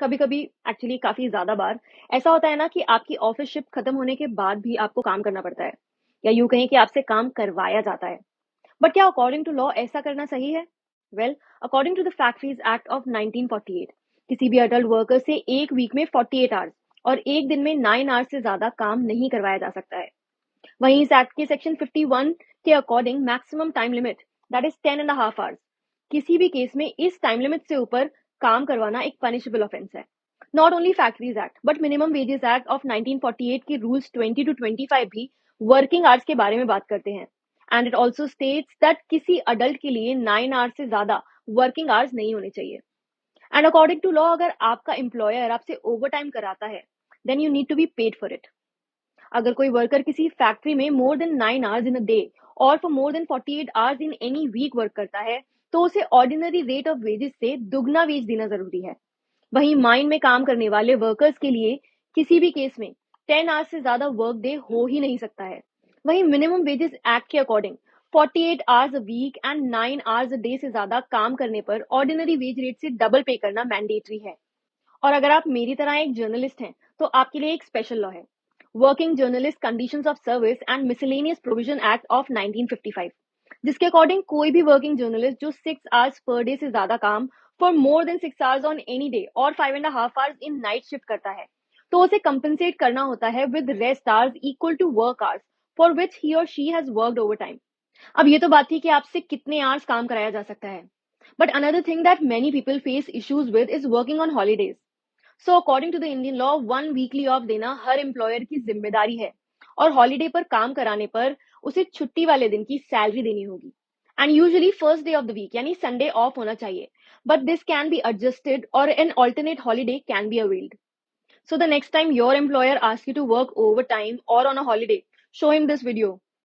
कभी कभी एक्चुअली काफी ज्यादा बार ऐसा होता है ना कि आपकी ऑफिस शिफ्ट खत्म होने के बाद भी आपको काम करना पड़ता है, या यूं कहें कि आपसे काम करवाया जाता है। बट क्या अकॉर्डिंग टू लॉ ऐसा करना सही है? Well, according to the factories act of 1948, किसी भी अडल्ट वर्कर से एक वीक में 48 आवर्स और एक दिन में 9 आवर्स से ज्यादा काम नहीं करवाया जा सकता है। वहीं इस एक्ट के सेक्शन 51 के according maximum time limit, that is 10.5 hours, किसी भी केस में इस टाइम लिमिट से ऊपर काम करवाना एक पनिशेबल ऑफेंस है। Not only factories act but minimum wages act of 1948 के रूल्स 20 to 25 भी वर्किंग आवर्स के बारे में बात करते हैं। And it also states that किसी अडल्ट के लिए 9 आवर्स से ज्यादा वर्किंग आवर्स नहीं होने चाहिए। एंड अकॉर्डिंग टू लॉ, अगर आपका एम्प्लॉयर आपसे ओवर टाइम कराता है, then you need to be paid for it. अगर कोई वर्कर किसी फैक्ट्री में more than 9 hours in a day और for more than 48 hours in any week work करता है, तो उसे ऑर्डिनरी रेट ऑफ वेजेस से दुगना वेज देना जरूरी है। वहीं माइन में काम करने वाले वर्कर्स के लिए किसी भी केस में 10 आवर्स से ज्यादा वर्क डे हो ही नहीं सकता है। वहीं मिनिमम वेजेस एक्ट के according 48 hours a week and 9 hours a day से ज्यादा काम करने पर ऑर्डिनरी वेज रेट से डबल पे करना मैंडेटरी है। और अगर आप मेरी तरह एक जर्नलिस्ट हैं, तो आपके लिए एक स्पेशल लॉ है, working journalist conditions of service and miscellaneous provision act of 1955, जिसके अकॉर्डिंग कोई भी वर्किंग जर्नलिस्ट जो 6 आवर्स पर डे से ज्यादा काम for more then 6 hours on any day और 5.5 आवर्स इन नाइट शिफ्ट करता है, तो उसे कंपनसेट करना होता है with rest hours equal to work hours for which he और she has worked over time. अब ये तो बात थी कि आपसे कितने आवर्स काम कराया जा सकता है, but another thing that many people face issues with is working on holidays. So according to the Indian law, 1 weekly off देना हर एम्प्लॉयर की जिम्मेदारी है, और हॉलीडे पर काम कराने पर उसे छुट्टी वाले दिन की सैलरी देनी होगी। And usually first day of the week यानी संडे ऑफ होना चाहिए, but this can be adjusted और an alternate holiday can be availed. So the next time your employer asks you to work overtime or on a holiday, show him this video.